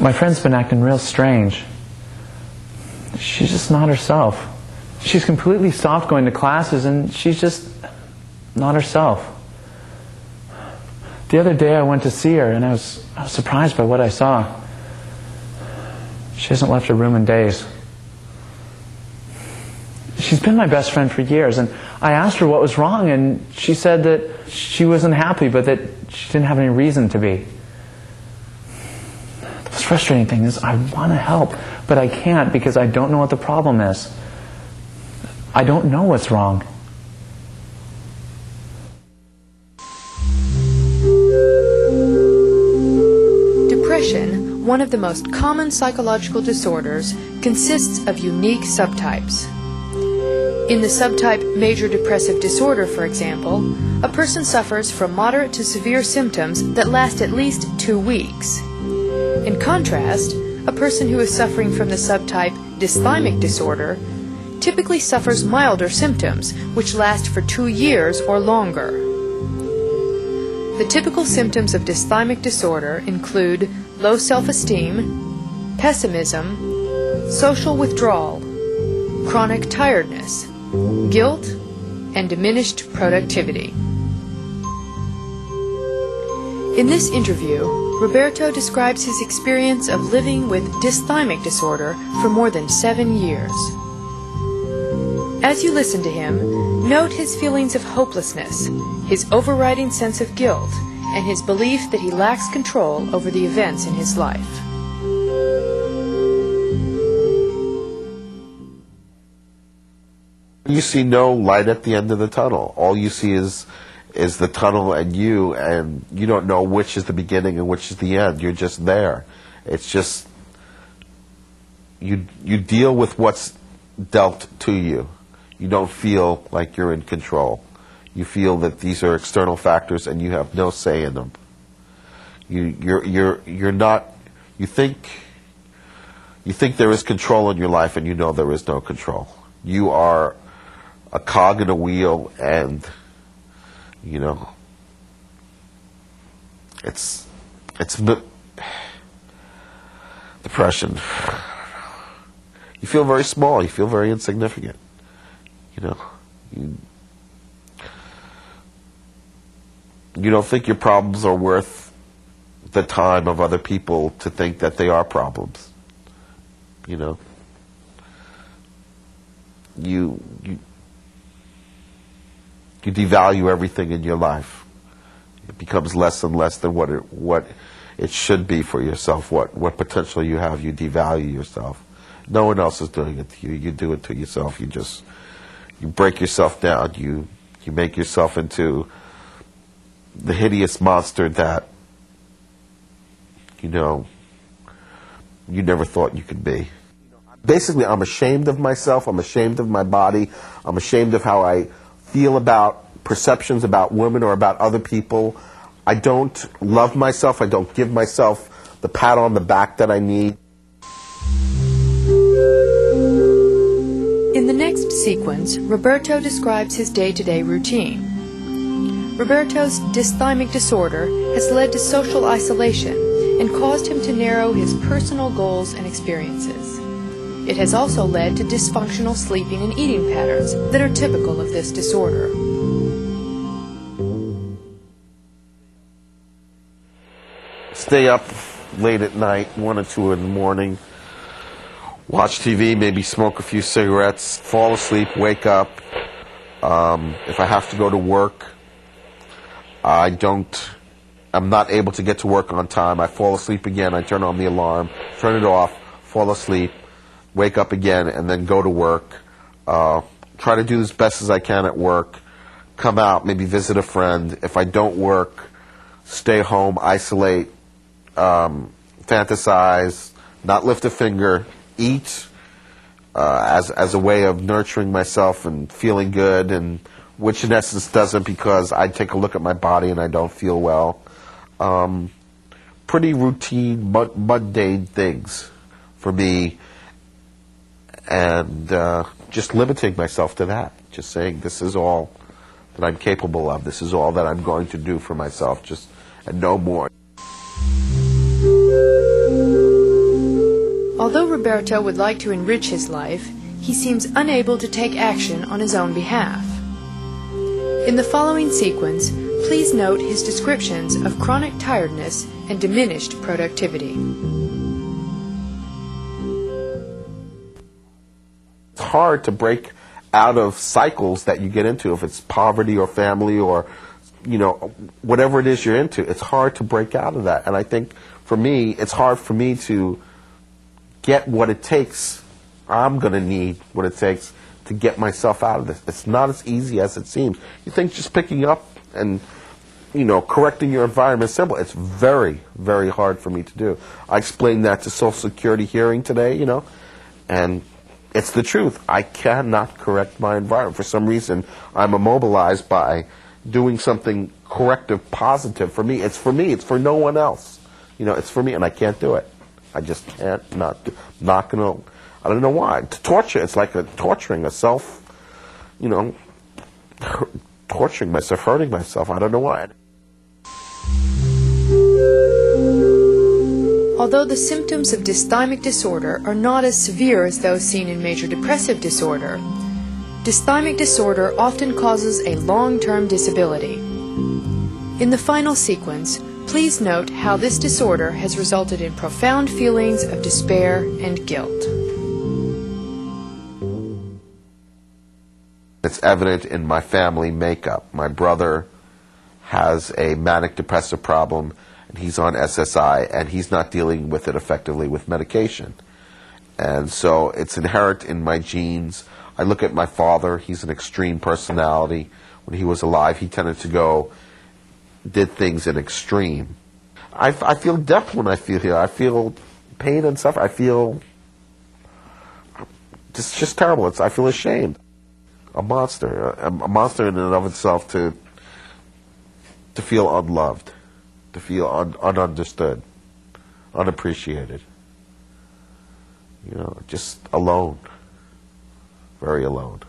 My friend's been acting real strange. She's just not herself. She's completely soft going to classes, and she's just not herself. The other day I went to see her, and I was surprised by what I saw. She hasn't left her room in days. She's been my best friend for years, and I asked her what was wrong, and she said that she wasn't happy, but that she didn't have any reason to be. The most frustrating thing is I want to help, but I can't because I don't know what the problem is. I don't know what's wrong. Depression, one of the most common psychological disorders, consists of unique subtypes. In the subtype major depressive disorder, for example, a person suffers from moderate to severe symptoms that last at least 2 weeks. In contrast, a person who is suffering from the subtype dysthymic disorder typically suffers milder symptoms, which last for 2 years or longer. The typical symptoms of dysthymic disorder include low self-esteem, pessimism, social withdrawal, chronic tiredness, guilt, and diminished productivity. In this interview, Roberto describes his experience of living with dysthymic disorder for more than 7 years. As you listen to him, note his feelings of hopelessness, his overriding sense of guilt, and his belief that he lacks control over the events in his life. You see no light at the end of the tunnel. All you see is the tunnel and you don't know which is the beginning and which is the end. You're just there. It's just, you deal with what's dealt to you. You don't feel like you're in control. You feel that these are external factors and you have no say in them. You're not, you think there is control in your life and you know there is no control. You are a cog in a wheel, and it's depression. You feel very small. You feel very insignificant. You don't think your problems are worth the time of other people to think that they are problems. You devalue everything in your life. It becomes less and less than what it should be for yourself. What potential you have, you devalue yourself. No one else is doing it to you. You do it to yourself. You break yourself down. You make yourself into the hideous monster that you never thought you could be. Basically, I'm ashamed of myself. I'm ashamed of my body. I'm ashamed of how I feel about perceptions about women or about other people. I don't love myself. I don't give myself the pat on the back that I need. In the next sequence, Roberto describes his day-to-day routine. Roberto's dysthymic disorder has led to social isolation and caused him to narrow his personal goals and experiences. It has also led to dysfunctional sleeping and eating patterns that are typical of this disorder. Stay up late at night, 1 or 2 in the morning, watch TV, maybe smoke a few cigarettes, fall asleep, wake up. If I have to go to work, I'm not able to get to work on time. I fall asleep again, I turn on the alarm, turn it off, fall asleep, wake up again, and then go to work. Try to do as best as I can at work. Come out, maybe visit a friend. If I don't work, stay home, isolate, fantasize, not lift a finger, eat as a way of nurturing myself and feeling good, and which in essence doesn't, because I take a look at my body and I don't feel well. Pretty routine, mundane things for me. And just limiting myself to that. Just saying, this is all that I'm capable of. This is all that I'm going to do for myself, and no more. Although Roberto would like to enrich his life, he seems unable to take action on his own behalf. In the following sequence, please note his descriptions of chronic tiredness and diminished productivity. It's hard to break out of cycles that you get into, if it's poverty or family or, you know, whatever it is you're into. It's hard to break out of that. And I think for me, it's hard for me to get what it takes. I'm going to need what it takes to get myself out of this. It's not as easy as it seems. You think just picking up and, you know, correcting your environment is simple. It's very, very hard for me to do. I explained that to Social Security hearing today, you know, and it's the truth. I cannot correct my environment. For some reason, I'm immobilized by doing something corrective, positive for me. It's for me. It's for no one else. You know, it's for me, and I can't do it. I just can't not going to. I don't know why. To torture, it's like torturing a self, you know, torturing myself, hurting myself. I don't know why. Although the symptoms of dysthymic disorder are not as severe as those seen in major depressive disorder, dysthymic disorder often causes a long-term disability. In the final sequence, please note how this disorder has resulted in profound feelings of despair and guilt. It's evident in my family makeup. My brother has a manic depressive problem, and he's on SSI, and he's not dealing with it effectively with medication. And so it's inherent in my genes. I look at my father. He's an extreme personality. When he was alive, he tended to did things in extreme. I feel depth when I feel here. I feel pain and suffering. I feel just terrible. I feel ashamed. A monster in and of itself to feel unloved, to feel ununderstood, unappreciated. You know, just alone, very alone.